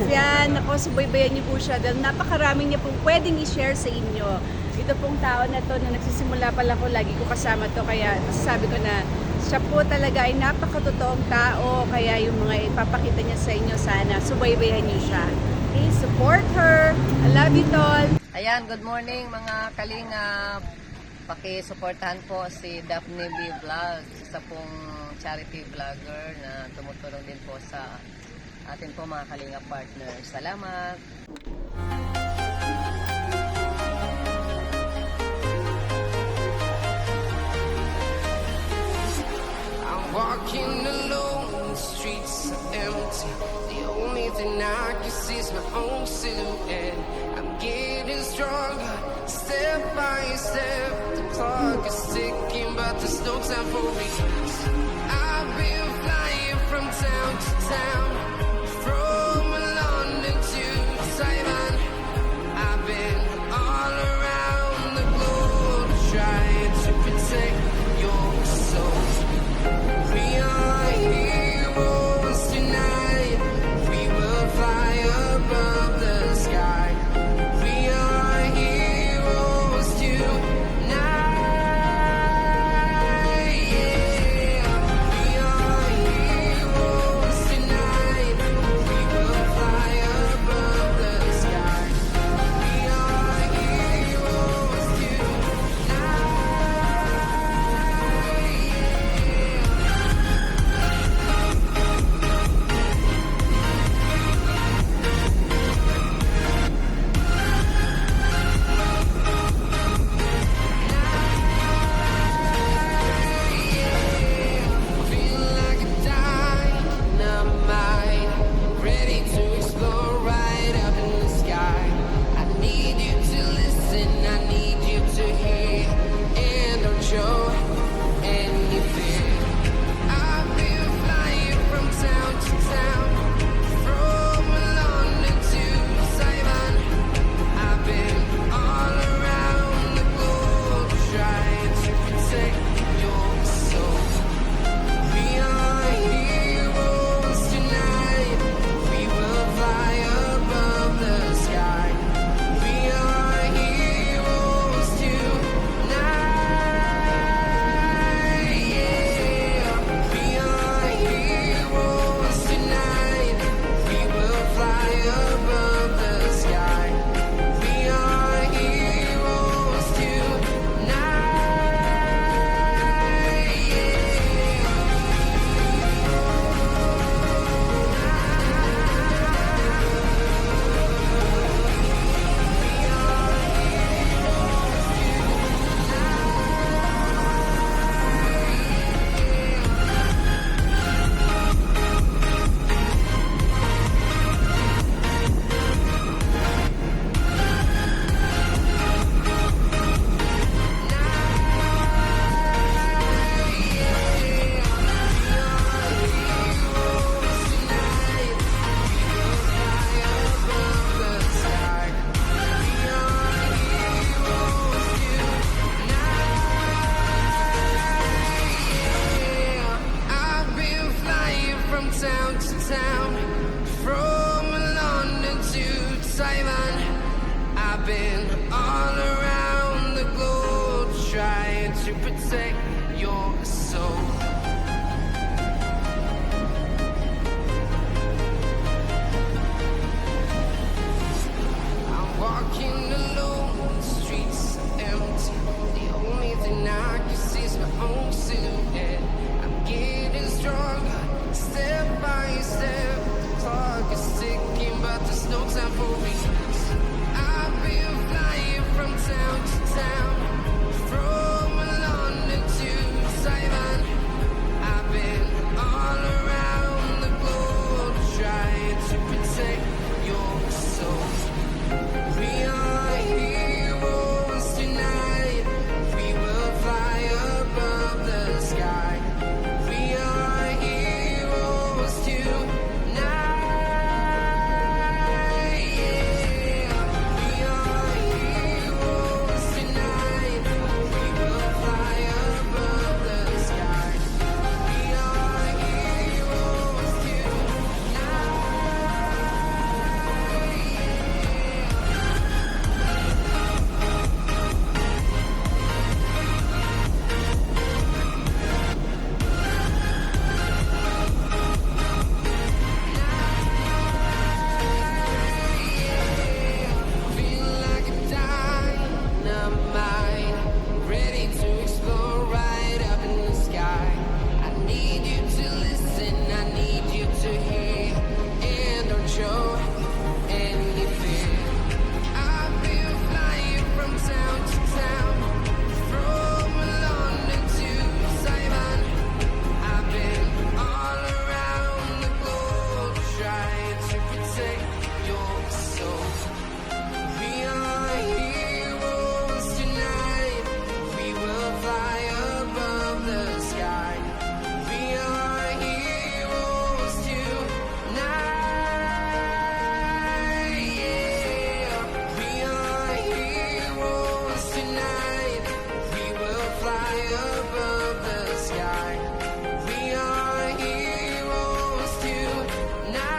Yan, ako, subaybayan niyo po siya dahil napakaraming niya pong pwedeng i-share sa inyo. Ito pong tao na to, na nagsisimula pa lang ko, lagi ko kasama to, kaya masasabi ko na siya po talaga ay napakatotoong tao, kaya yung mga ipapakita niya sa inyo, sana subaybayan niyo siya. Okay, support her. I love you, Tol. Ayan, good morning mga kalingap. Paki-suportahan po si Daphne B. Vlog, isa pong charity vlogger na tumutulong din po sa atin po mga kalingap partner. Salamat! I'm walking alone, the streets are empty. The only thing I can see is my own silhouette. I'm getting stronger, step by step. The clock is ticking, but there's no time for me. I've been flying from town to town, from London to Taiwan. I've been all around the globe trying to protect your soul. We are heroes tonight. We will fly above the sky. We are heroes tonight. Yeah. We are heroes tonight. We will fly above the sky. We are heroes tonight. Feel like a dynamite, ready to explore right up in the sky. I need you to listen, I need you to hear, and don't show any fear. I've been flying from town to town, from London to Taiwan. I've been all around the globe trying to protect your soul. We are heroes tonight. We will fly above the sky. We are heroes tonight. Yeah. We are heroes tonight. We will fly above the sky. We are heroes tonight. Yeah. I've been flying from town to town, from London to Taiwan. I've been all around the globe trying to protect your soul. I'm walking alone, the streets are empty. The only thing I can see is my own silhouette. I'm getting stronger, step by step. The clock is ticking, but there's no time for me. I've been flying from town to town, from London to Taiwan. I've been all around the globe trying to protect your soul. We are protect your soul. We are heroes tonight. We will fly above the sky. We are heroes tonight. Yeah. We are heroes tonight. We will fly above the sky. We are heroes tonight.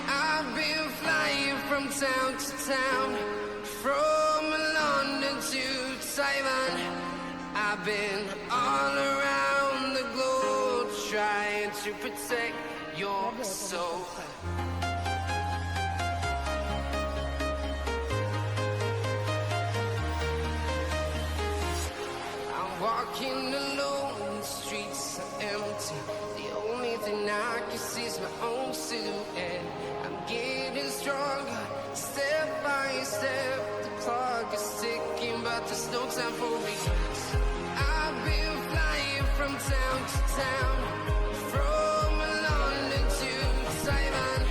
I've been flying from town to town, from London to Taiwan. I've been all around the globe trying to protect your soul. I'm walking alone, the streets are empty. The only thing I can see is my own silhouette. I'm getting stronger, step by step. The clock is ticking, but there's no time for regrets. I've been flying from town to town, from London to Taiwan.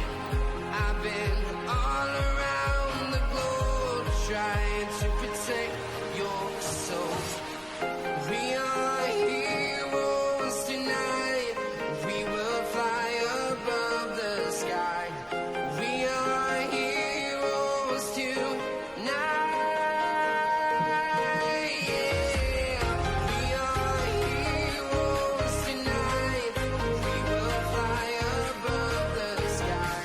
I've been all around the globe trying to protect your soul. We are heroes tonight. We will fly above the sky. We are heroes tonight. Yeah. We are heroes tonight. We will fly above the sky.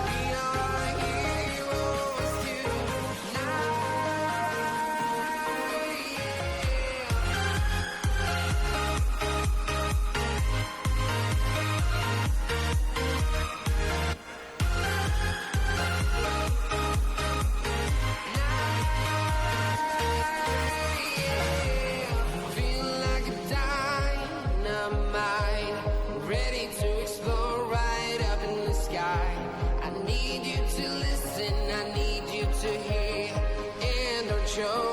We are heroes tonight. Feel like a dynamite, ready to explode right up in the sky. I need you to listen, I need you to hear, and don't show